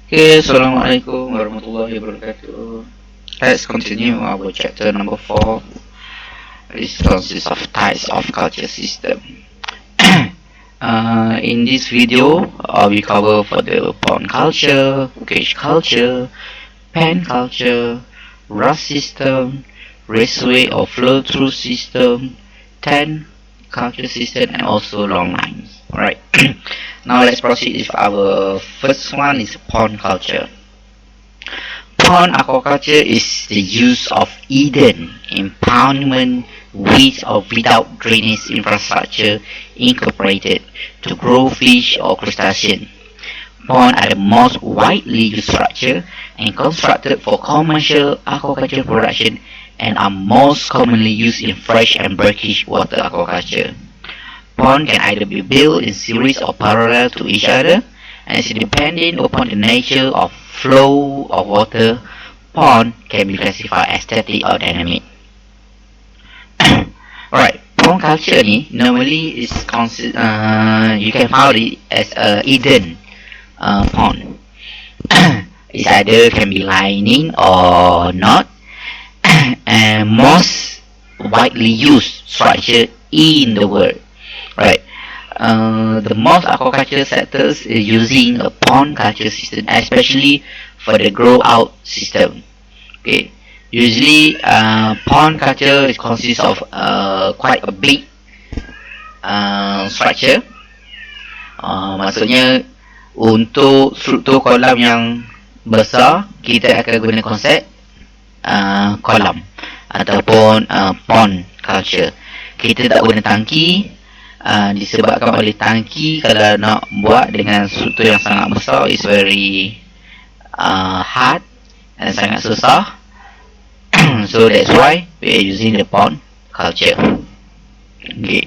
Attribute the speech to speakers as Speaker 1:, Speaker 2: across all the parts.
Speaker 1: Okay, Assalamualaikum warahmatullahi wabarakatuh. Let's continue our chapter number 4. This consists of types of culture system. In this video, we cover for the pond culture, cage culture, pen culture, rust system, raceway or flow-through system, tent culture system, and also long lines. Alright. Now let's proceed with our first one is pond culture. Pond aquaculture is the use of hidden impoundment with or without drainage infrastructure incorporated to grow fish or crustaceans. Ponds are the most widely used structure and constructed for commercial aquaculture production and are most commonly used in fresh and brackish water aquaculture. Ponds can either be built in series or parallel to each other, and is depending upon the nature of flow of water. Pond can be classified as static or dynamic. Alright, pond culture ni normally is you can find it as a hidden pond. It's either can be lining or not, and most widely used structure in the world. Right. The most aquaculture sectors is using a pond culture system, especially for the grow out system. Okay. Usually, pond culture consists of quite a big structure. Maksudnya untuk struktur kolam yang besar, kita akan guna konsep kolam ataupun pond culture. Kita tak guna tangki. Disebabkan oleh tangki kalau nak buat dengan struktur yang sangat besar is very hard dan sangat susah. So that's why we are using the pond culture. Okay.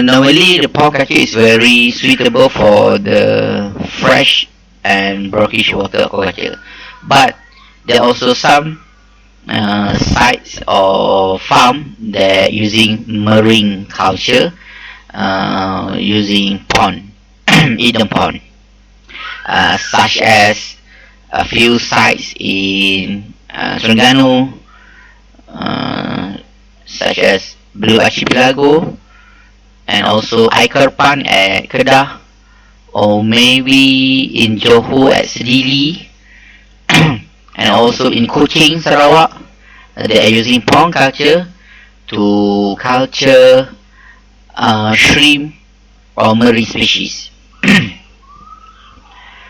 Speaker 1: Normally the pond culture is very suitable for the fresh and brackish water aquaculture, but there are also some sites or farm that using marine culture using pond hidden pond, such as a few sites in Terengganu, such as Blue Archipelago, and also Aikar Pond at Kedah, or maybe in Johor at Sedili, and also in Kuching, Sarawak. They are using pond culture to culture shrimp or marine species.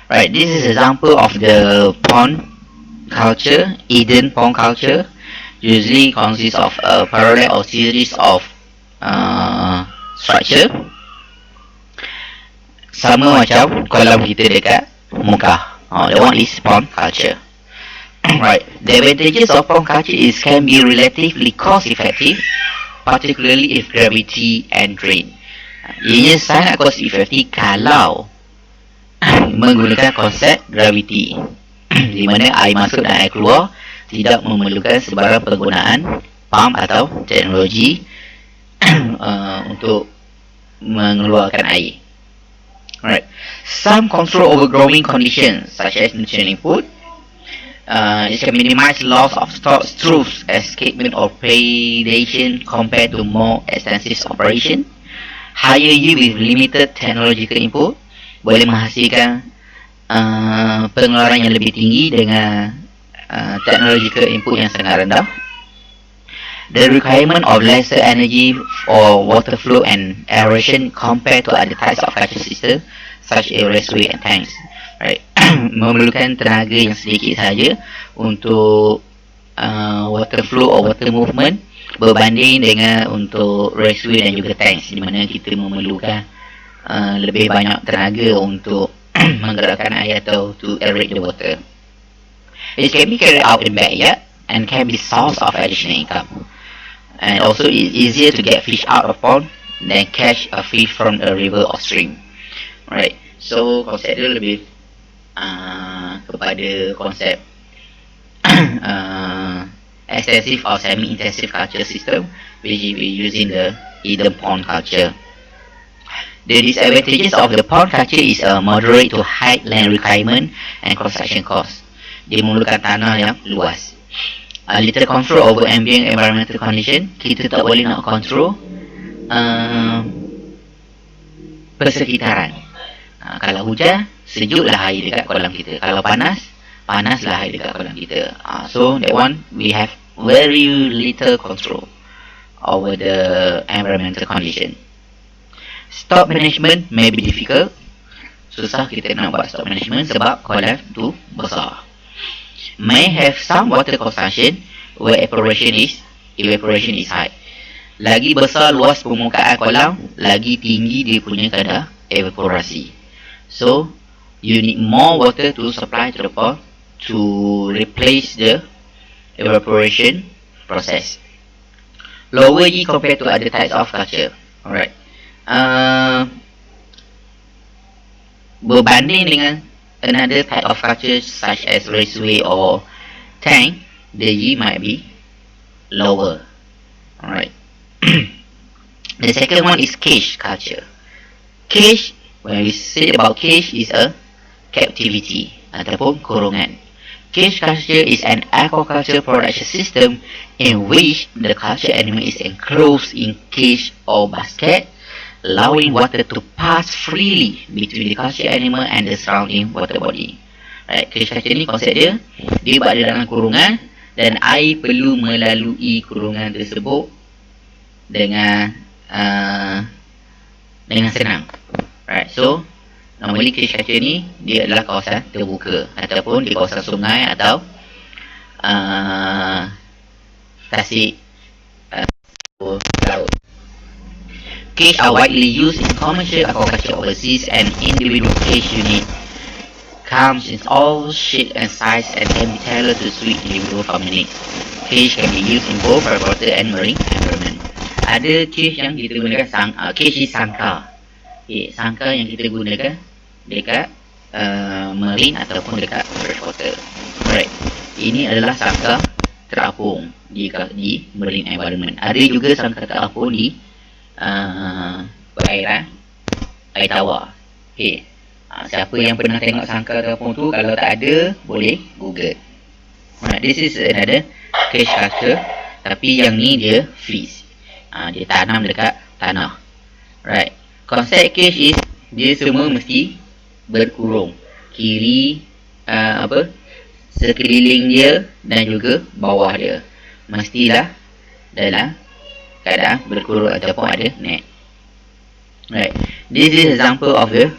Speaker 1: Right, this is an example of the pond culture, hidden pond culture. Usually consists of a parallel or series of structure. Sama macam kolam kita dekat muka. That one is pond culture. Right, the advantages of pond culture is can be relatively cost effective, particularly if gravity and drain. Ianya sangat cost effective kalau menggunakan konsep gravity, di mana air masuk dan air keluar tidak memerlukan sebarang penggunaan pump atau teknologi untuk mengeluarkan air. Right, some control over growing conditions such as nutrient input. It can minimize loss of stocks through escapement or predation compared to more extensive operation. Higher yield with limited technological input, boleh menghasilkan pengeluaran yang lebih tinggi dengan technological input yang sangat rendah. The requirement of lesser energy for water flow and aeration compared to other types of culture system such as raceway and tanks. Right. Memerlukan tenaga yang sedikit saja untuk water flow or water movement berbanding dengan untuk raceway dan juga tanks, di mana kita memerlukan lebih banyak tenaga untuk menggerakkan air atau to aerate the water. It can be carried out in backyard and can be source of additional income. And also it's easier to get fish out of pond than catch a fish from a river or stream. Right. So konsep dia lebih kepada konsep extensive or semi-intensive culture system, which is using the hidden pond culture. The disadvantages of the pond culture is a moderate to high land requirement and construction cost. Dia memerlukan tanah yang luas. Little control over ambient environmental condition. Kita tak boleh nak control persekitaran. Kalau hujan, sejuklah air dekat kolam kita. Kalau panas, panaslah air dekat kolam kita. So that one we have very little control over the environmental condition. Stock management may be difficult. Susah kita nak buat stock management sebab kolam tu besar. May have some water consumption where evaporation is high. Lagi besar luas permukaan kolam, lagi tinggi dia punya kadar evaporasi. So you need more water to supply to the pond to replace the evaporation process. Lower yield compared to other types of culture. Alright. Berbanding dengan another type of culture such as raceway or tank, the yield might be lower. Alright. The second one is cage culture. Cage, when we say about cage, is a captivity ataupun kurungan. Cage culture is an aquaculture production system in which the culture animal is enclosed in cage or basket, allowing water to pass freely between the culture animal and the surrounding water body. Right, cage culture ni konsep dia berada dalam kurungan dan air perlu melalui kurungan tersebut dengan senang. Right, so normally cage culture ni dia adalah kawasan terbuka ataupun di kawasan sungai atau tasik laut. Cage are widely used in commercial aquaculture overseas, and individual cage unit comes in all shape and size and can be tailored to suit individual farming needs. Cage can be used in both freshwater and marine environment. Ada cage yang kita gunakan cage is sangkar. Okay, sangkar yang kita gunakan dekat marine ataupun dekat freshwater. Alright. Ini adalah sangkar terapung di marine environment. Ada juga sangkar terapung di perairan, air tawar. Okay. Siapa yang pernah tengok sangkar terapung tu, kalau tak ada, boleh Google. Alright, this is another cage culture, tapi yang ni dia freeze. Dia tanam dekat tanah. Right. Konsep cage is dia semua mesti berkurung. Kiri sekeliling dia dan juga bawah dia mestilah dalam keadaan berkurung ataupun ada net. Right. This is example of the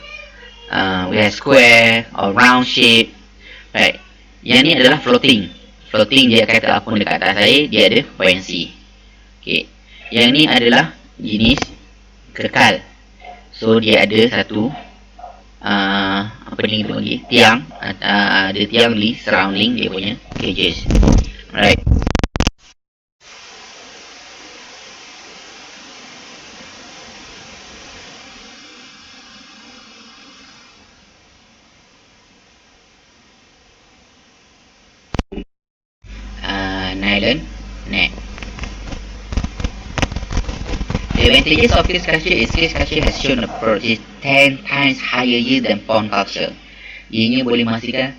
Speaker 1: we have square or round shape. Right. Yang ni adalah floating. Floating dia kata apa dekat atas air, dia ada buoyancy. Okay. Yang ni adalah jenis kekal. So dia ada satu tiang, ada tiang di surrounding dia punya cages. Right. Nylon net. The advantages of cage culture is cage culture has shown a approach 10 times higher yield than pond culture. Ianya boleh menghasilkan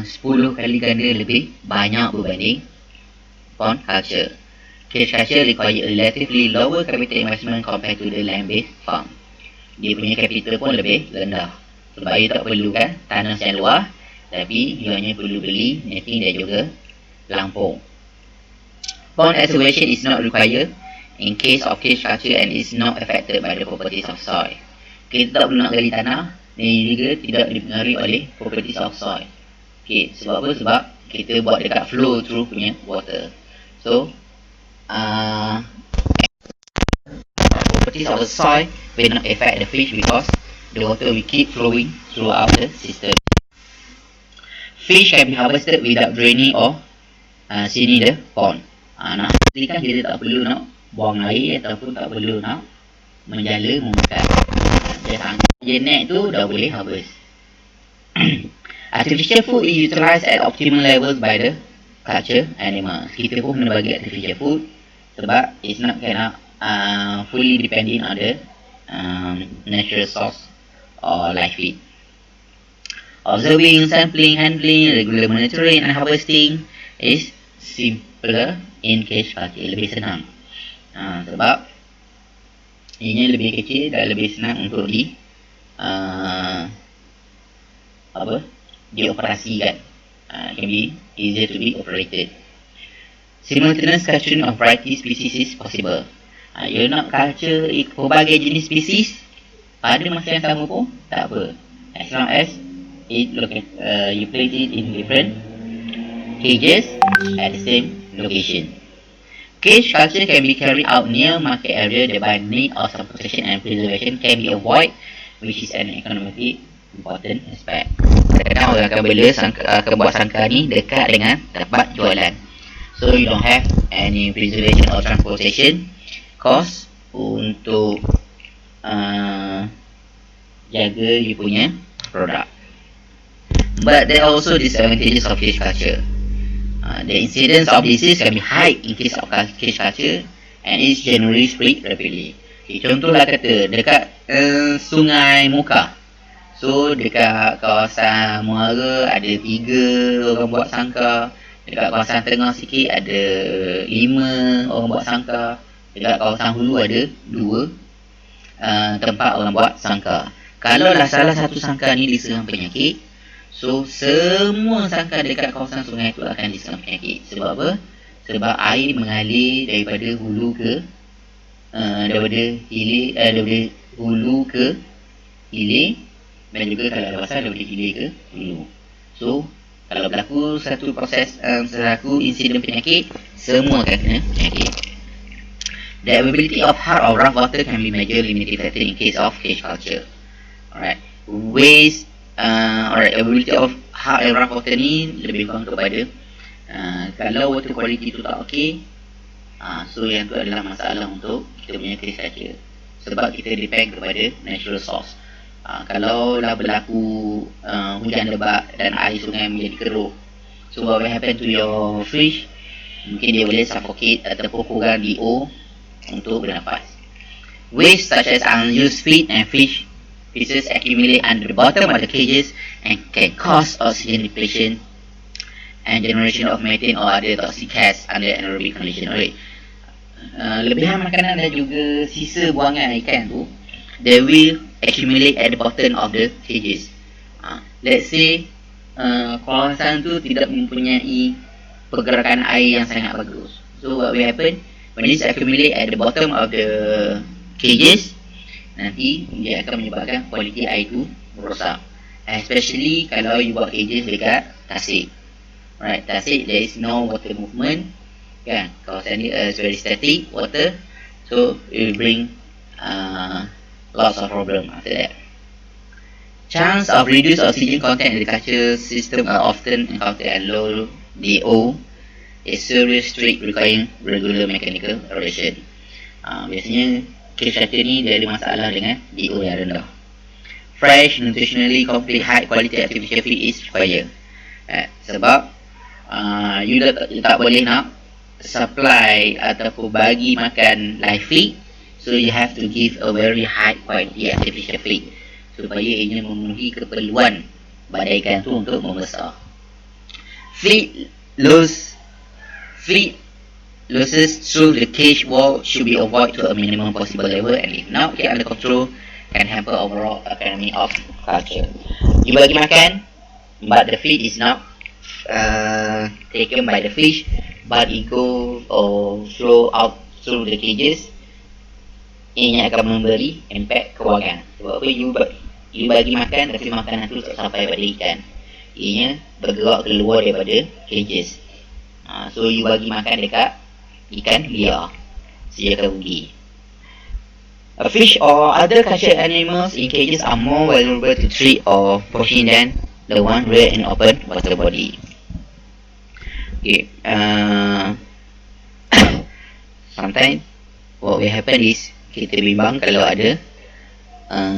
Speaker 1: 10 kali ganda lebih banyak berbanding pond culture. Cage culture require a relatively lower capital investment compared to the land-based farm. Dia punya capital pun lebih rendah sebab ia tak perlukan tanah yang luas, tapi dia hanya perlu beli netting dan juga lampung. Pond excavation is not required in case of cage culture and is not affected by the properties of soil. Kita tak perlu nak gali tanah dan juga tidak dipengaruhi oleh properties of soil. Okay, sebab apa? Sebab kita buat dekat flow through punya water. So, properties of the soil will not affect the fish because the water will keep flowing throughout the system. Fish can be harvested without draining or sealing the pond. Nak pastikan kita tak perlu nak buang air ataupun tak perlu nak menjala memakan. Dia net tu dah boleh harvest. Artificial food is utilized at optimal levels by the culture animals. Kita pun kena bagi artificial food sebab it's not fully depending on the natural source or live feed. Observing, sampling, handling, regular monitoring and harvesting is simpler in cage culture, lebih senang. Sebab ini lebih kecil dan lebih senang untuk dioperasikan. Can be easier to be operated. Simultaneous culturing of variety species is possible. You nak culture pelbagai jenis spesies pada masa yang sama pun tak apa, as long as you place it in different cages at the same location. Cage culture can be carried out near market area, thereby need of some protection and preservation can be avoided, which is an economically important aspect. Kadang orang akan buat sangkar ni dekat dengan tempat jualan, so you don't have any preservation or transportation cost untuk jaga you punya produk. But there are also disadvantages of cage culture. The incidence of disease can be high in case of cage culture and is generally spread rapidly. Contohlah kata dekat sungai Muka, so dekat kawasan Muara ada 3 orang buat sangkar, dekat kawasan tengah sikit ada 5 orang buat sangkar, dekat kawasan hulu ada 2 tempat orang buat sangkar. Kalau lah salah satu sangkar ni diserang penyakit, so semua sangkar dekat kawasan sungai tu akan diserang penyakit. Sebab apa? Sebab air mengalir daripada hulu ke daripada hulu ke hilir, dan juga kalau ada pasal daripada hilir ke hulu. So kalau berlaku satu proses satu insiden penyakit, semua akan kena penyakit. The availability of hard or rough water can be major limiting factor in case of cage culture. Alright, availability of hard and rough water ni lebih kurang kepada kalau water quality tu tak okey, so yang tu adalah masalah untuk kita punya cage culture, sebab kita depend kepada natural source. Kalau lah berlaku hujan lebat dan air sungai menjadi keruh, so what will happen to your fish? Mungkin dia boleh suffocate ataupun kurang DO untuk bernafas. Waste such as unused feed and fish pieces accumulate under the bottom of the cages and can cause oxygen depletion and generation of methane or other toxic gas under anaerobic condition. Alright. Lebihan makanan dan juga sisa buangan ikan tu, they will accumulate at the bottom of the cages. Let's say kawasan tu tidak mempunyai pergerakan air yang sangat bagus, so what will happen when this accumulate at the bottom of the cages, nanti dia akan menyebabkan kualiti air tu rosak, especially kalau you buat cages dekat tasik. Right, tasik there is no water movement kan, kawasan ni is very static water, so it will bring lots of problem after that. Chance of reduced oxygen content in the culture system are often encountered at low DO, a serious streak requiring regular mechanical aeration. Biasanya cage culture ni dia ada masalah dengan DO yang rendah. Fresh, nutritionally complete, high quality artificial feed is required. Sebab you tak boleh nak supply ataupun bagi makan live feed, so you have to give a very high quality artificial feed supaya ia memenuhi keperluan badan ikan tu untuk membesar. Feed losses through the cage wall should be avoided to a minimum possible level, and if not kept under control can hamper overall economy of culture. You bagi makan, but the feed is not taken by the fish, but it go or flow out through the cages, ini akan memberi impact kewangan. Sebab apa? You bagi makan tapi makanan tu tak sampai pada ikan, ianya bergerak keluar daripada cages. So you bagi makan dekat ikan liar, so you akan rugi. A fish or other cultured animals in cages are more valuable to treat or portion than the one reared in open water body. Okay, sometimes what will happen is kita bimbang kalau ada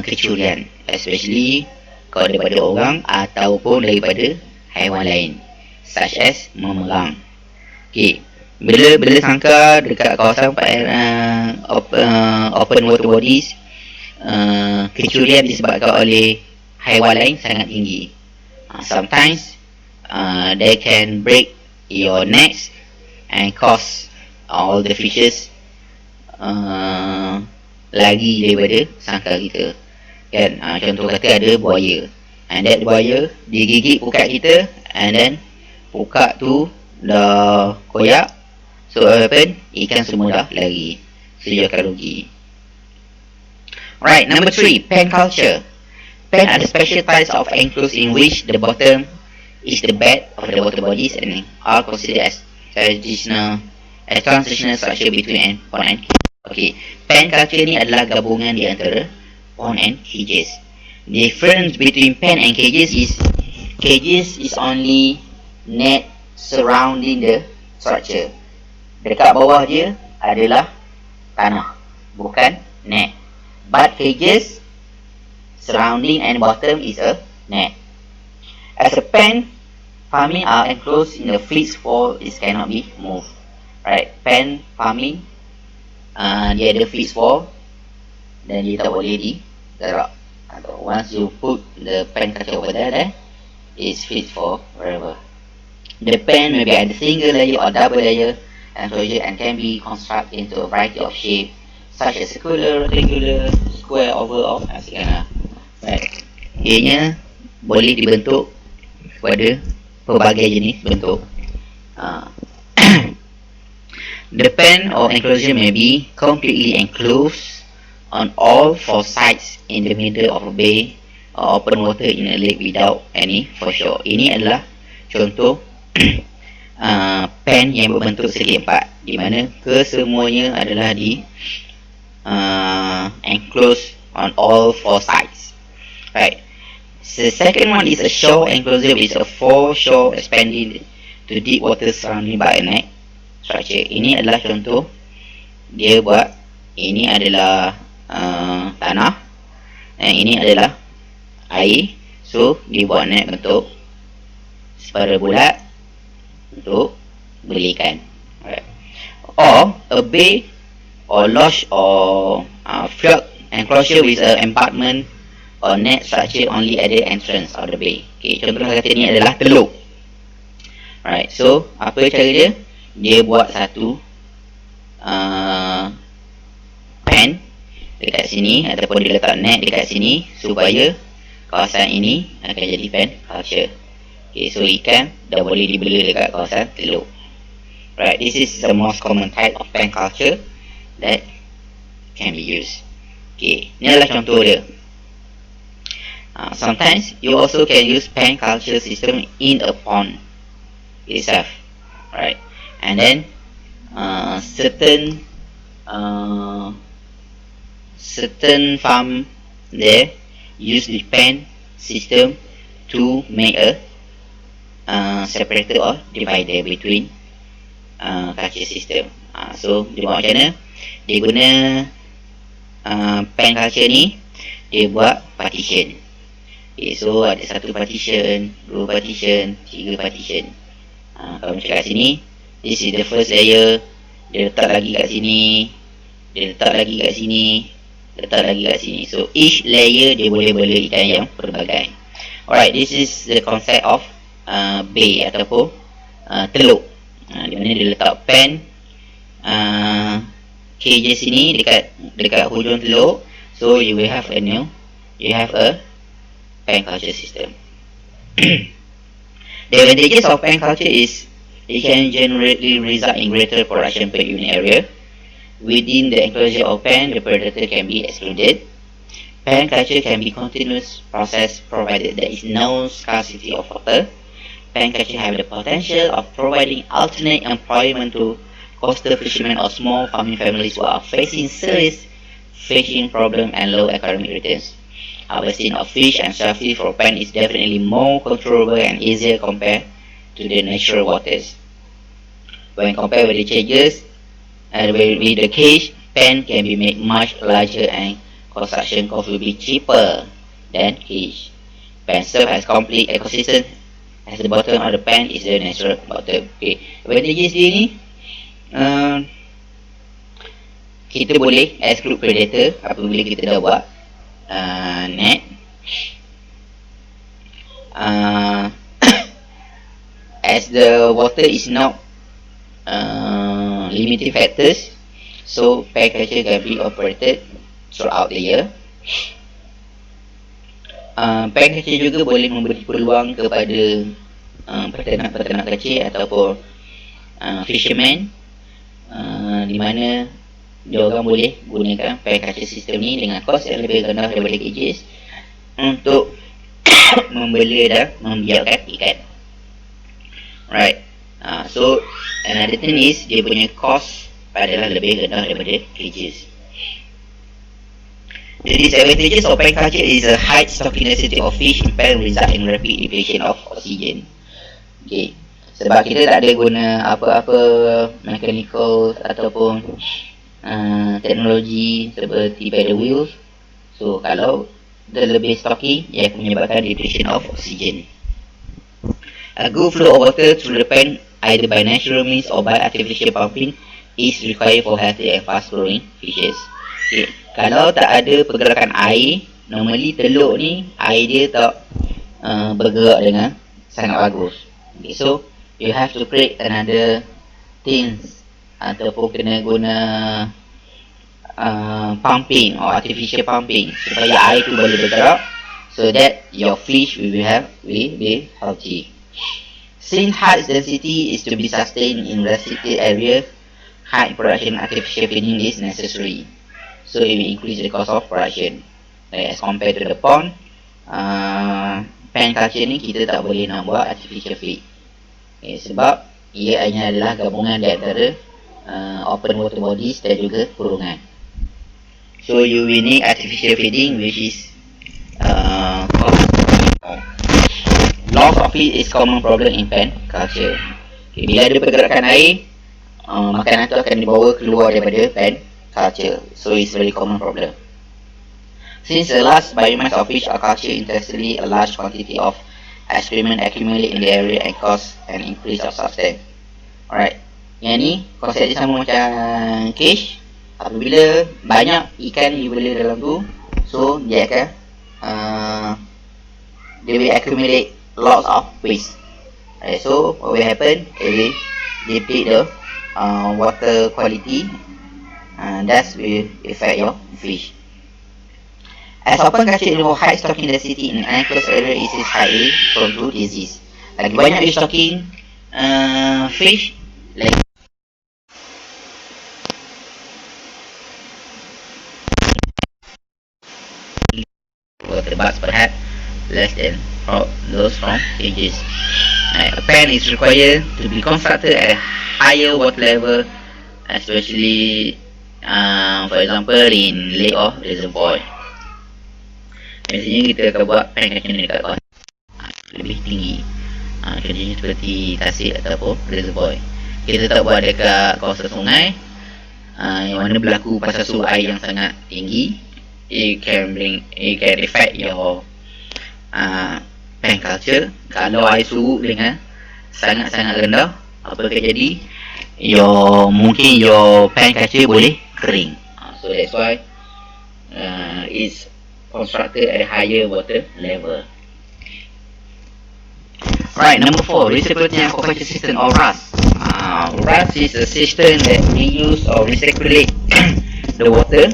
Speaker 1: kecurian, especially kalau daripada orang ataupun daripada haiwan lain, such as memerang. Okay, bila sangkar dekat kawasan open water bodies, kecurian disebabkan oleh haiwan lain sangat tinggi. Sometimes they can break your nets and cause all the fishes lagi daripada sangkar kita. Kan, contoh kata ada buaya, and that buaya dia gigit pukat kita, and then pukat tu dah koyak. So what happen? Ikan semua dah lari. So you akan rugi. Alright, number 3, pen culture. Pen are the special types of enclosed in which the bottom is the bed of the water bodies and are considered as transitional structure between pond and cage. Okay, pen culture ni adalah gabungan di antara pond and cages. The difference between pen and cages is only net surrounding the structure. Dekat bawah dia adalah tanah, bukan net. But cages surrounding and bottom is a net. As a pen, farming are enclosed in a fixed wall. It cannot be moved. Right, pen farming dia ada fixed wall dan dia tak boleh digerak. Once you put the pen culture over there, it's fixed for forever. The pen may be either single layer or double layer enclosure and can be constructed into a variety of shapes such as circular, rectangular, square, oval, or etc. Right. Ianya boleh dibentuk pada pelbagai jenis bentuk. The pen or enclosure may be completely enclosed on all four sides in the middle of a bay or open water in a lake without any foreshore. Ini adalah contoh pen yang berbentuk segi empat, di mana kesemuanya adalah di enclosed on all four sides. Right. So the second one is a shore enclosure, which is a foreshore expanding to deep water surrounded by a net structure. Ini adalah contoh dia buat. Ini adalah tanah dan ini adalah air. So dia buat net bentuk separa bulat untuk belikan. Right. Or a bay or lodge or fjord enclosure with an embankment or net structure only at the entrance of the bay. Okay, contoh kata ni adalah teluk. Right, so apa cara dia? Dia buat satu pen dekat sini ataupun dia letak net dekat sini supaya kawasan ini akan jadi pen culture. Okay, so ikan dah boleh dibela dekat kawasan teluk. Right, this is the most common type of pen culture that can be used. Okay, ni adalah contoh dia. Sometimes you also can use pen culture system in a pond itself, right? And then certain farm there use the pen system to make a separator or divider between culture system. So dia buat macam mana? Dia guna pen culture ni, dia buat partition. Okay, so ada satu partition, dua partition, tiga partition. Kalau macam kat sini, this is the first layer. Dia letak lagi kat sini, dia letak lagi kat sini, letak lagi kat sini. So each layer dia boleh bela ikan yang pelbagai. Alright, this is the concept of bay ataupun teluk. Di mana dia letak pen cages sini dekat hujung teluk. So you will have a pen culture system. The advantages of pen culture is it can generally result in greater production per unit area. Within the enclosure of pen, the predator can be excluded. Pen culture can be continuous process provided there is no scarcity of water. Pen culture have the potential of providing alternate employment to coastal fishermen or small farming families who are facing serious fishing problem and low economic returns. Harvesting of fish and shellfish for pen is definitely more controllable and easier compared to the natural waters. When compared with the cages, with the cage, pen can be made much larger and construction cost will be cheaper than cage. Pen serve as complete ecosystem as the bottom of the pen is the natural bottom. Okay, advantages dia ni, kita boleh exclude predator apabila kita dah buat net. As the water is not limiting factors, so pen culture can be operated throughout the year. Pen culture juga boleh memberi peluang kepada peternak-peternak kecil ataupun fisherman, di mana diorang boleh gunakan pen culture system ni dengan kos yang lebih rendah daripada cages untuk membela dan membiarkan ikan. Right. So another thing is dia punya cost adalah lebih rendah daripada cages. The disadvantages of pen culture is a high stocking density of fish in pen result in rapid depletion of oxygen. Okay. Sebab kita tak ada guna apa-apa mechanical ataupun teknologi seperti paddle wheels. So kalau terlebih stocking, ia akan menyebabkan depletion of oxygen. A good flow of water through the pen, either by natural means or by artificial pumping, is required for healthy and fast growing fishes. Okay. Kalau tak ada pergerakan air, normally teluk ni air dia tak bergerak dengan sangat bagus. Okay, so you have to create another things ataupun kena guna pumping or artificial pumping supaya air tu boleh bergerak, so that your fish will be healthy. Since high density is to be sustained in restricted area, high production artificial feeding is necessary. So it will increase the cost of production. Like as compared to the pond, pen culture ni kita tak boleh nak buat artificial feed. Okay, sebab ia hanya adalah gabungan di antara open water bodies dan juga kurungan. So you will need artificial feeding, which is loss of feed is common problem in pen culture. Okay, bila ada pergerakan air, makanan tu akan dibawa keluar daripada pen culture. So it's very common problem. Since the large biomass of fish are cultured intensely, a large quantity of excrement accumulate in the area and cause an increase of substance. Alright, yang ni konsep dia sama macam cage. Apabila banyak ikan you bela dalam tu, so dia akan they will accumulate lots of waste. Alright, so what will happen? It will deplete the water quality, and that will affect your fish. As open culture involve high stocking density in an enclosed area, it is highly prone to disease. Lagi banyak you stocking fish, like water bugs perhaps less than those from cages. A pen is required to be constructed at a higher water level, especially for example in lake or reservoir. Biasanya kita akan buat pen culture ni dekat kawasan lebih tinggi, contohnya seperti tasik ataupun reservoir. Kita tak buat dekat kawasan sungai yang mana berlaku pasal suhu air yang sangat tinggi. It can affect your pen culture. Kalau air suhu dengan sangat-sangat rendah, apa akan jadi? Mungkin your pen culture boleh kering. So that's why it's constructed at a higher water level. Right, number 4, reciprocating aquaculture system or RAS. RAS is a system that reuse or recirculate the water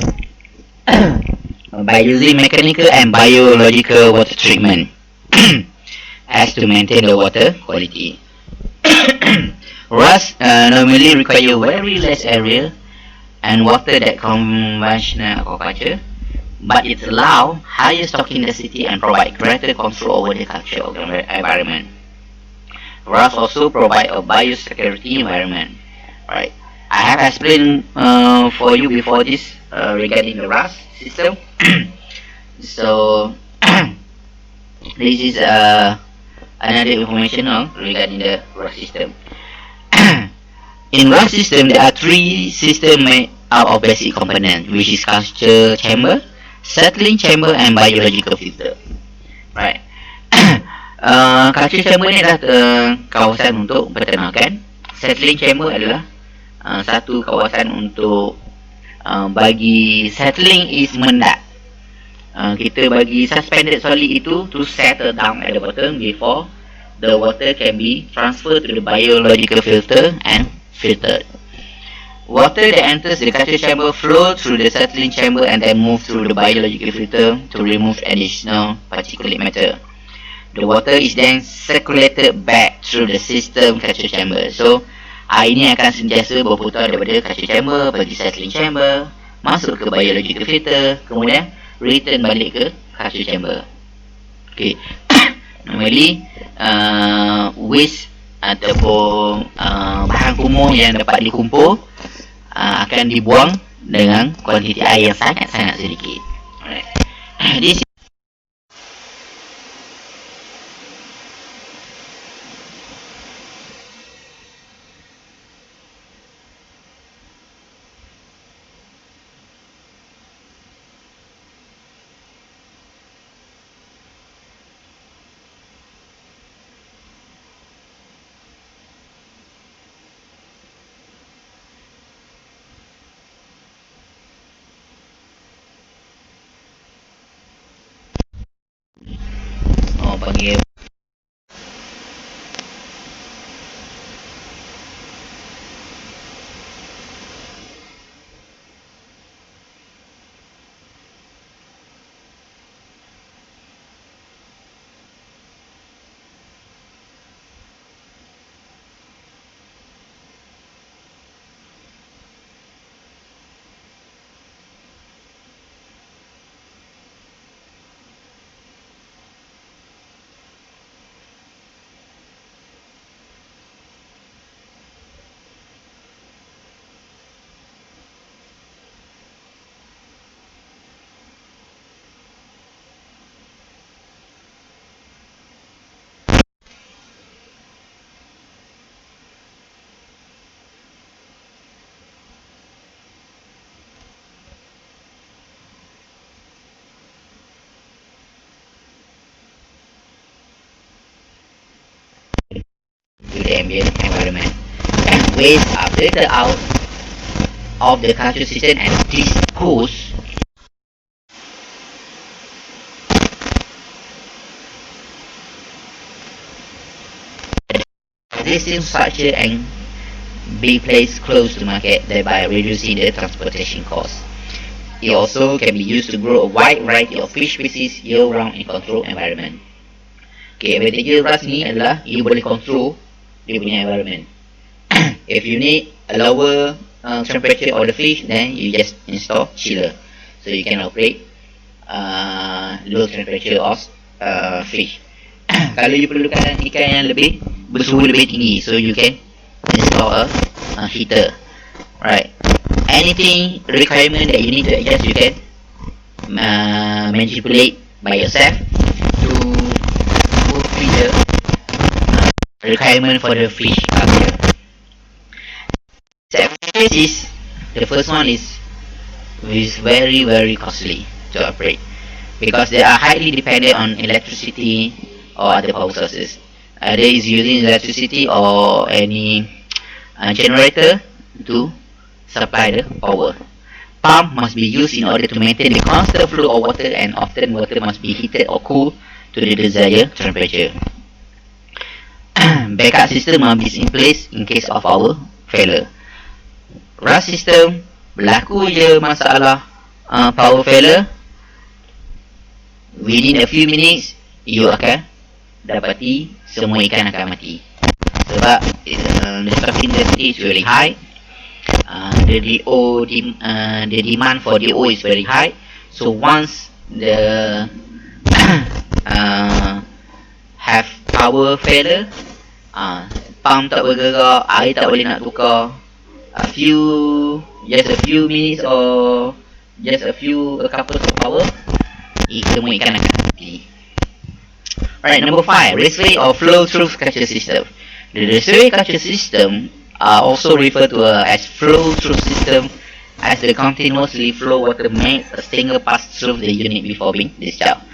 Speaker 1: by using mechanical and biological water treatment as to maintain the water quality. RAS normally require very less area and water than conventional aquaculture, but it allows higher stocking density and provide greater control over the culture of the environment. RAS also provide a biosecurity environment. Right, I have explained for you before this regarding the RAS system. So this is another information regarding the RAS system. In RAS system, there are 3 systems made out of basic components, which is culture chamber, settling chamber, and biological filter. Right. Culture chamber ni adalah kawasan untuk peternakan. Settling chamber adalah satu kawasan untuk bagi settling is mendak. kita bagi suspended solid itu to settle down at the bottom before the water can be transferred to the biological filter and filtered. Water that enters the capture chamber flows through the settling chamber and then moves through the biological filter to remove additional particulate matter. The water is then circulated back through the system capture chamber. So, air ini akan sentiasa berputar daripada capture chamber pergi settling chamber, masuk ke biological filter, kemudian return balik ke capture chamber. Okay. Normally, waste ataupun bahan kumuh yang dapat dikumpul akan dibuang dengan kuantiti air yang sangat-sangat sedikit. Alright. This panggil to the ambient environment. And waste are filtered out of the capture system and disposed existing structure and be placed close to market, thereby reducing the transportation cost. It also can be used to grow a wide variety of fish species year-round in controlled environment. Okay, advantage RAS ni adalah you boleh control dia punya environment. If you need a lower temperature of the fish, then you just install chiller, so you can operate low temperature of fish. Kalau you perlukan ikan yang lebih bersuhu lebih tinggi, so you can install a heater. Right. Anything requirement that you need to adjust, you can manipulate by yourself to fulfill the requirement for the fish culture. The first one is very costly to operate because they are highly dependent on electricity or other power sources. Either is using electricity or any generator to supply the power. Pump must be used in order to maintain the constant flow of water, and often water must be heated or cooled to the desired temperature. Backup system must be in place in case of power failure. RAS system berlaku je masalah power failure, within a few minutes you akan dapati semua ikan akan mati sebab the surfacing density is very high. The demand for DO is very high. So once the have power failure, pump tak bergerak, air tak boleh nak tukar, just a few minutes or just a couple of hours, semua ikan akan mati. Alright, number 5, raceway or flow-through capture system. The raceway capture system are also referred to as flow-through system, as the continuously flow water makes a single pass through the unit before being discharged.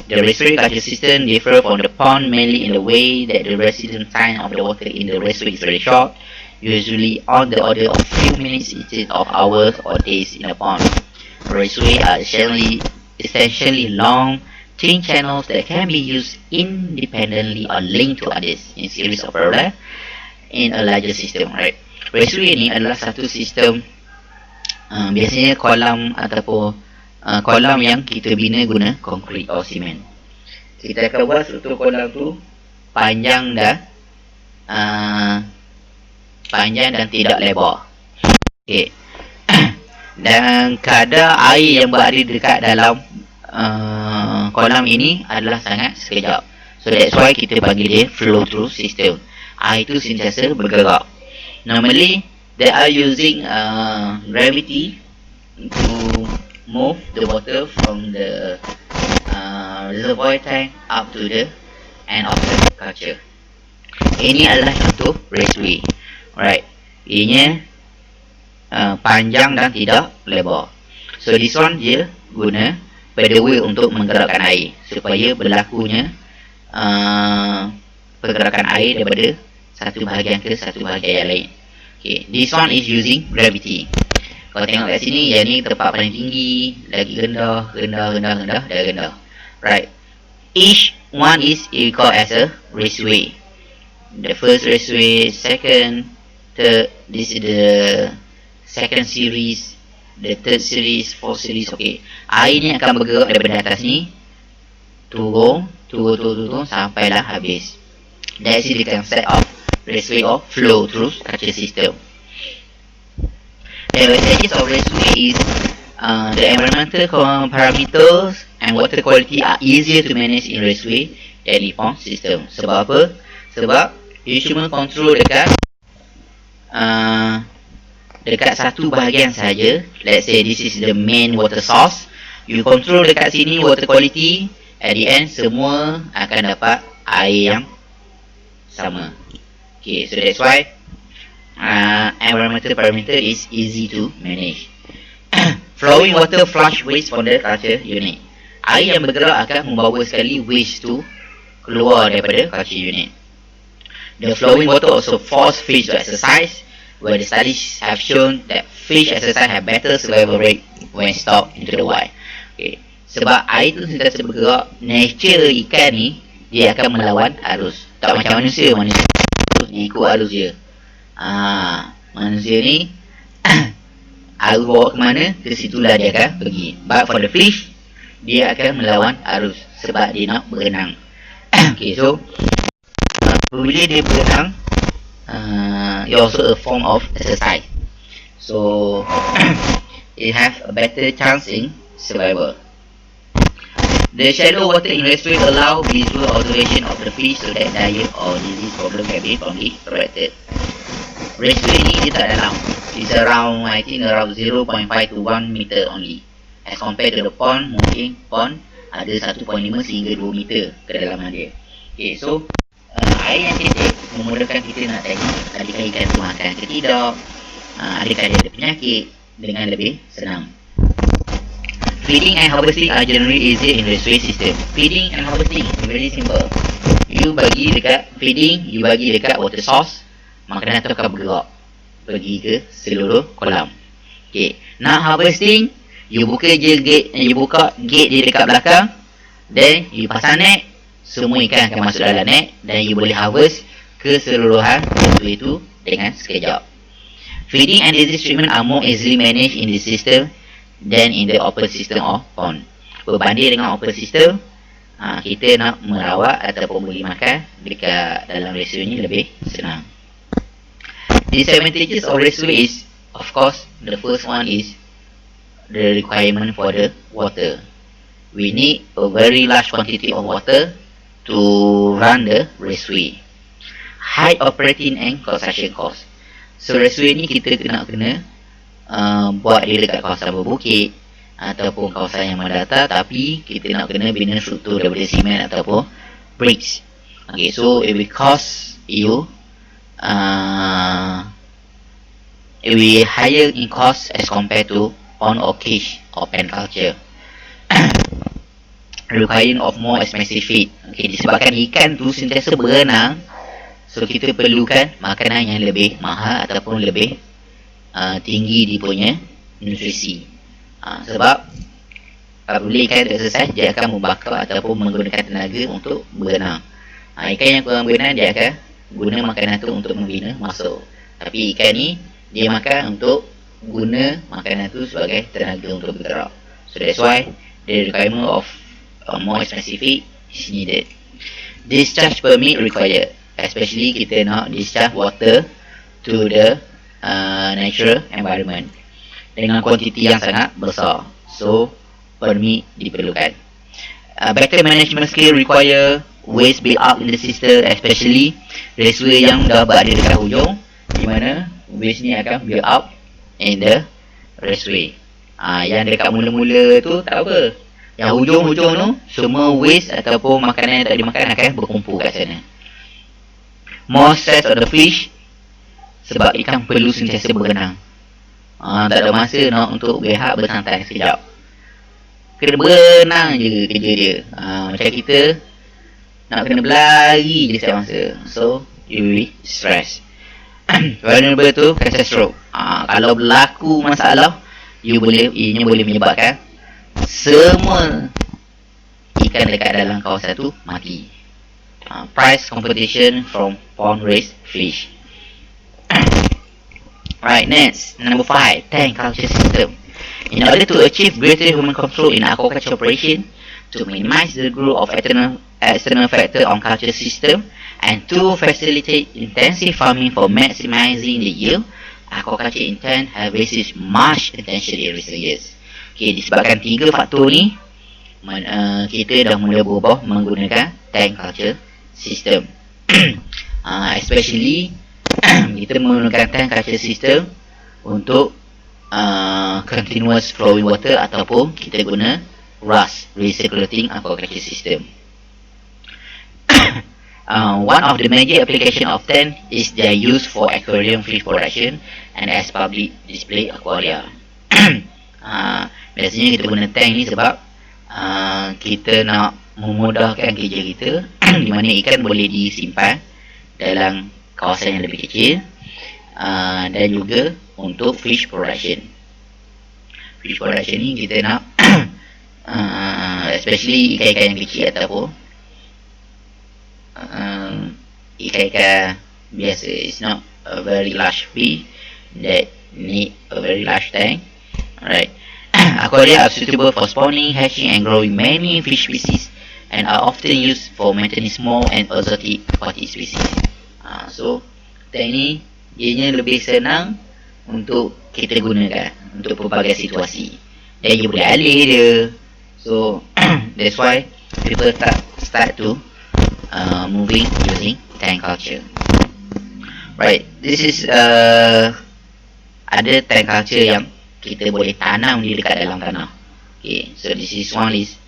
Speaker 1: The raceway capture system differs from the pond mainly in the way that the residence time of the water in the raceway is very short, usually on the order of few minutes instead of hours or days in a pond. Raceway are generally essentially long, thin channels that can be used independently or linked to others in series of parallel in a larger system, right? Raceway ni adalah satu sistem biasanya kolam ataupun kolam yang kita bina guna konkrit atau simen. Kita akan buat struktur kolam tu panjang dan tidak lebar. Okey. Dan kadar air yang berada dekat dalam kolam ini adalah sangat sekejap. So that's why kita panggil dia flow through system. Air itu sentiasa bergerak. Normally they are using gravity to move the water from the reservoir tank up to the end of the culture. Ini adalah contoh raceway. Right. Ianya panjang dan tidak lebar. So this one dia guna pedal untuk menggerakkan air supaya berlakunya pergerakan air daripada satu bahagian ke satu bahagian yang lain. Okay, this one is using gravity. Kalau tengok kat sini, yang ni tempat paling tinggi, lagi rendah, dan rendah. Right. Each one is called as a raceway. The first raceway, second, third, this is the second series, the third series, fourth series. Okay, air ni akan bergerak daripada atas ni turun sampailah habis. That's the concept of raceway or flow through culture system. The advantages of raceway is the environmental parameters and water quality are easier to manage in raceway than in pond system. Sebab apa? Sebab you cuma control dekat satu bahagian saja. Let's say this is the main water source. You control dekat sini water quality. At the end semua akan dapat air yang sama. Okay, so that's why environmental parameter is easy to manage. Flowing water flush waste from the culture unit. Air yang bergerak akan membawa sekali waste tu keluar daripada culture unit. The flowing water also force fish to exercise, where the studies have shown that fish exercise have better survival rate when stopped into the wild. Okay. Sebab air tu sentiasa bergerak, nature ikan ni dia akan melawan arus. Tak macam manusia dia ikut arus je. Manusia ni arus bawa ke mana, ke situlah dia akan pergi. But for the fish, dia akan melawan arus sebab dia nak berenang. Okay, so bila dia berenang, it also a form of exercise. So it have a better chance in survival. The shallow water in raceway allow visual observation of the fish so that diet or disease problem can be prevented. Raceway ni dia tak dalam. It's around, I think around 0.5 to 1 meter only. As compared to the pond, mungkin pond ada 1.5 sehingga 2 meter kedalaman dia. Okay, so air yang cetek memudahkan kita nak tengok adakah ikan tu makan ke tidak, adakah dia ada penyakit dengan lebih senang. Feeding and harvesting are generally easier in raceway system. Feeding and harvesting very simple. You bagi dekat feeding, you bagi dekat water source, makanan tu akan bergerak pergi ke seluruh kolam. Okay, nak harvesting, you buka gate dia dekat belakang, then you pasang net, semua ikan akan masuk dalam net dan you boleh harvest keseluruhan raceway itu dengan sekejap. Feeding and disease treatment are more easily managed in this system than in the open system or pond. Berbanding dengan open system, kita nak merawat ataupun beri makan dekat dalam raceway ni lebih senang. Disadvantages of raceway is, of course, the first one is the requirement for the water. We need a very large quantity of water to run the raceway. High operating and construction cost. So raceway ni kita kena buat dia dekat kawasan berbukit ataupun kawasan yang mendata, tapi kita nak kena bina struktur daripada simen ataupun bricks. Okay, so it will cost you it will be higher in cost as compared to pond or cage or pen culture. Requiring of more expensive feed. Okay, disebabkan ikan tu sentiasa berenang, so kita perlukan makanan yang lebih mahal ataupun lebih tinggi dia punya nutrisi. Sebab bolehkan untuk exercise, dia akan membakar ataupun menggunakan tenaga untuk berenang. Ikan yang kurang berenang, dia akan guna makanan tu untuk membina muscle. Tapi ikan ni dia makan untuk guna makanan tu sebagai tenaga untuk bergerak. So that's why the requirement of more specific is needed. Discharge permit required, especially kita nak discharge water to the natural environment dengan kuantiti yang sangat besar. So permit diperlukan. Better management skill require waste build up in the system, especially raceway yang dah berada dekat hujung, di mana waste ni akan build up in the raceway. Yang dekat mula-mula tu tak apa, yang hujung-hujung tu semua waste ataupun makanan yang tak dimakan akan berkumpul kat sana. More stress on the fish, sebab ikan perlu sentiasa berenang. Tak ada masa nak untuk berehat bersantai sekejap. Kena berenang je kerja dia. Macam kita nak kena berlari je setiap masa. So you will be stressed. Vulnerable tu cancer stroke. Kalau berlaku masalah, ianya boleh menyebabkan semua ikan dekat dalam kawasan tu mati. Price competition from pond raised fish. Right, next, number 5, tank culture system. In order to achieve greater human control in aquaculture operation, to minimize the growth of external factor on culture system, and to facilitate intensive farming for maximizing the yield, aquaculture intend have received much attention in recent years. Okay, disebabkan 3 faktor ni, kita dah mula berubah menggunakan tank culture system. Especially kita menggunakan tank culture system untuk continuous flowing water, ataupun kita guna RAS, recirculating aquaculture system. One of the major application of tank is their use for aquarium fish production and as public display aquaria. Biasanya kita guna tank ni sebab kita nak memudahkan kerja kita di mana ikan boleh disimpan dalam kawasan yang lebih kecil, dan juga untuk fish production. Fish production ni kita nak especially ikan-ikan yang kecil ataupun ikan-ikan biasa. It's not a very large fish that need a very large tank. Alright. Aquaria are suitable for spawning, hatching and growing many fish species and are often used for maintaining small and exotic aquatic species. So tank ni ianya lebih senang untuk kita gunakan untuk pelbagai situasi, dan dia boleh alih dia. So that's why people start to moving using tank culture. Right, this is ada tank culture yang kita boleh tanam di dekat dalam tanah. Okay, so this is one is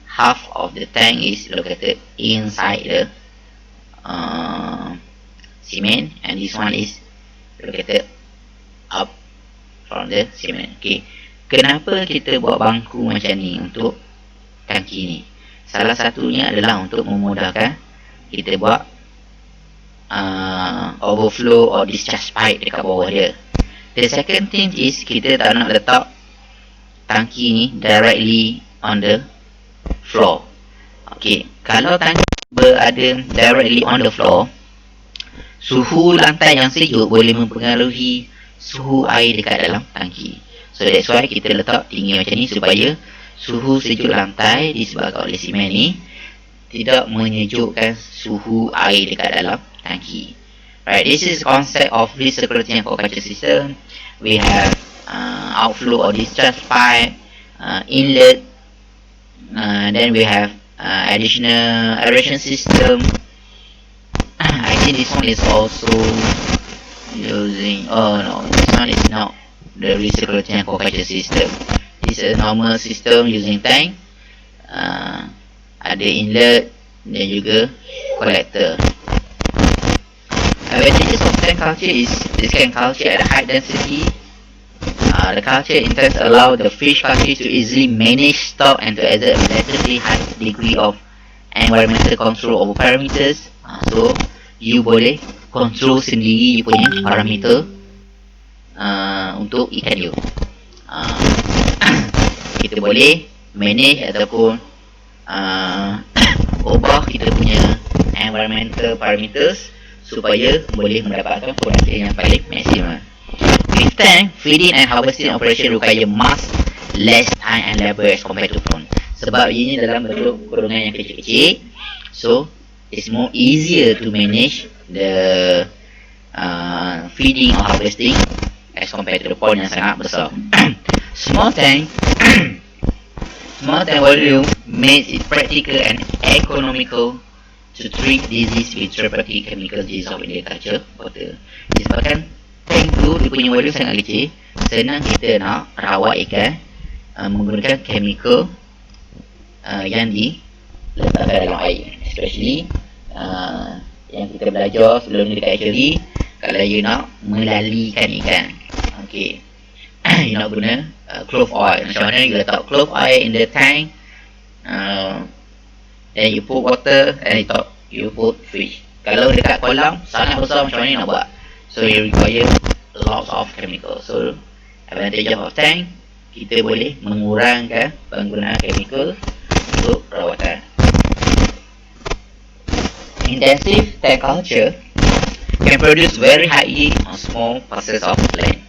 Speaker 1: half of the tank is located inside the cement, and this one is located up from the cement. Okay, kenapa kita buat bangku macam ni untuk tangki ni? Salah satunya adalah untuk memudahkan kita buat overflow or discharge pipe dekat bawah dia. The second thing is kita tak nak letak tangki ni directly on the floor. Okay, kalau tangki berada directly on the floor, suhu lantai yang sejuk boleh mempengaruhi suhu air dekat dalam tangki. So that's why kita letak tinggi macam ni, supaya suhu sejuk lantai disebabkan oleh simen ni tidak menyejukkan suhu air dekat dalam tangki. Right, this is concept of recirculating aquaculture system. We have outflow or discharge pipe, inlet, then we have additional aeration system. I think this one is also using, oh no, this one is not the recirculating aquaculture system. This is a normal system using tank, ada inlet dan juga collector. Advantages of tank culture is this can culture at a high density. The culture intends allow the fish culture to easily manage stock and to exert a relatively high degree of environmental control over parameters. So you boleh control sendiri you punya parameter untuk ikan you. Kita boleh manage ataupun ubah kita punya environmental parameters supaya boleh mendapatkan production yang paling maksimum. With tank, feeding and harvesting operation require much less time and labor as compared to prawn. Sebab ini dalam bentuk kurungan yang kecil-kecil, so it's more easier to manage the feeding or harvesting as compared to the prawn yang sangat besar. Small tank Small tank volume makes it practical and economical to treat disease with therapeutic chemical dissolved in the culture water. Disebabkan tank tu dia punya volume sangat kecil, senang kita nak rawat ikan menggunakan chemical yang diletakkan dalam air. Especially yang kita belajar sebelum ni dekat hatchery, kalau you nak melalikan ikan, okay, you nak guna clove oil. Macam mana you letak clove oil in the tank, then you put water, and you put fish. Kalau dekat kolam sangat besar, macam mana nak buat? So you require lots of chemical. So advantage of tank, kita boleh mengurangkan penggunaan chemical untuk perawatan. Intensive tank culture can produce very high yield on small parcels of land.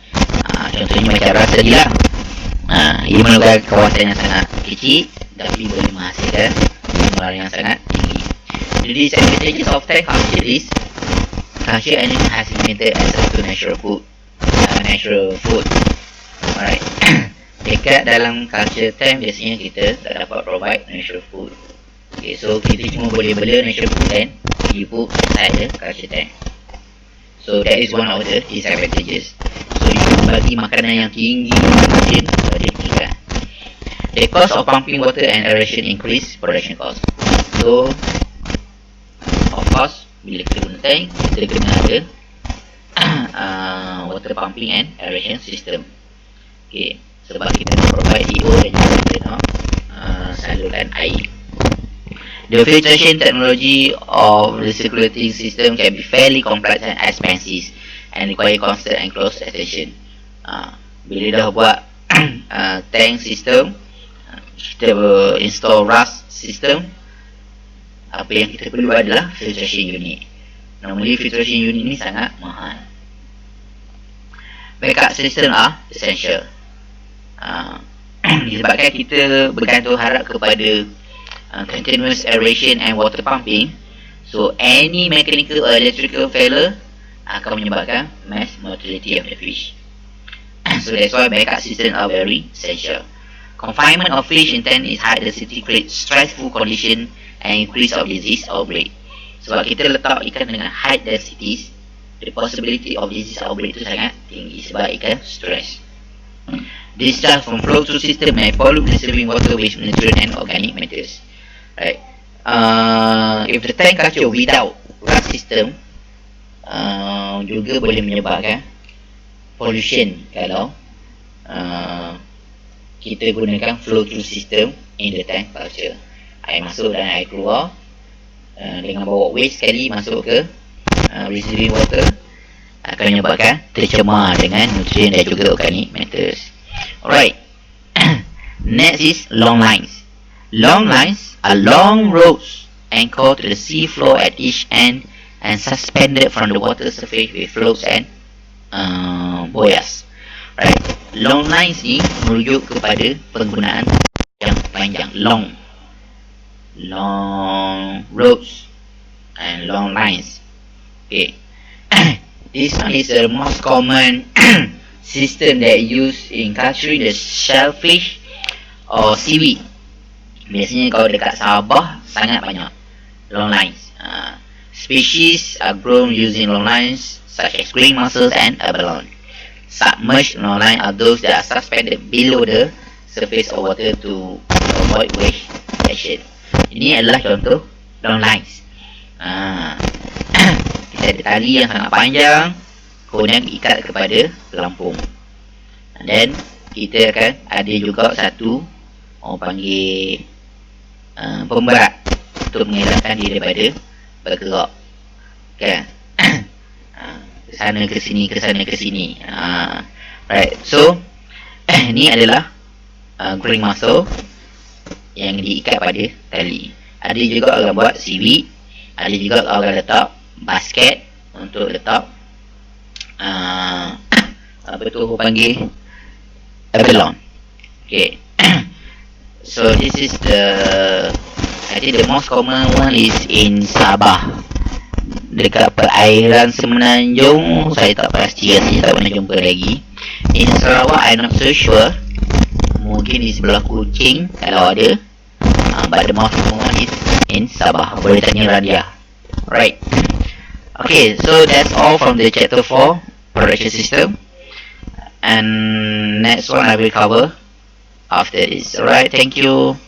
Speaker 1: Contohnya macam rasa je lah. Ia memerlukan kawasan yang sangat kecil tapi boleh menghasilkan jumlah yang sangat tinggi. The disadvantages of tank culture is culture animal has limited access to natural food. Alright. Dekat dalam culture tank biasanya kita tak dapat provide natural food. Okay, so kita cuma boleh bela natural food dan you put inside the culture tank. So that is one of the disadvantages. So you bagi makanan yang tinggi mungkin pada ikan. The cost of pumping water and aeration increase production cost. So of course bila kita guna tank, kita kena ada water pumping and aeration system. Okay, sebab kita nak provide EO dan juga kita nak salurkan air. The filtration technology of the circulating system can be fairly complex and expensive and require constant and close attention. Bila dah buat tank system, kita install RAS system, apa yang kita perlu adalah filtration unit. Normally filtration unit ni sangat mahal. Backup system are essential. Disebabkan kita bergantung harap kepada continuous aeration and water pumping, so any mechanical or electrical failure akan menyebabkan mass mortality of the fish. So that's why backup systems are very essential. Confinement of fish in tank is high density creates stressful condition and increase of disease outbreak. Sebab kita letak ikan dengan high densities, the possibility of disease outbreak itu sangat tinggi sebab ikan stress. Discharge from flow-through system may pollute the serving water with nutrient and organic matters. Right. If the tank culture without RAS system juga boleh menyebabkan pollution kalau kita gunakan flow through system in the tank culture. Air masuk dan air keluar dengan bawa waste sekali masuk ke receiving water akan menyebabkan tercemar dengan nutrient dan juga organic matters. Alright. Next is long lines. Long lines are long ropes anchored to the sea floor at each end and suspended from the water surface with floats and buoys. Right. Long lines ni merujuk kepada penggunaan yang panjang, long ropes and long lines. Okay. This one is the most common system that used in capturing the shellfish or seaweed. Biasanya kalau dekat Sabah sangat banyak long lines. Species are grown using long lines such as green mussels and abalone. Submerged long lines are those that are suspended below the surface of water to avoid wave action. Ini adalah contoh long lines. Kita ada tali yang sangat panjang, kemudian ikat kepada pelampung. And then kita akan ada juga satu orang panggil pemberat untuk mengelakkan dia daripada bergerak, kan? Kesana ke sini, kesana ke sini. Right. So ni adalah green mussel. yang diikat pada tali. Ada juga orang buat seaweed, ada juga orang letak basket untuk letak apa tu orang panggil abalone. Okay. So this is I think the most common one is in Sabah. Dekat perairan Semenanjung saya tak pasti, saya tak pernah jumpa lagi. In Sarawak I'm not so sure. Mungkin di sebelah Kuching kalau ada. But the most common one is in Sabah. Boleh tanya Radia. Right. Okay, so that's all from the chapter 4 production system. And next one I will cover after this. Alright, thank you.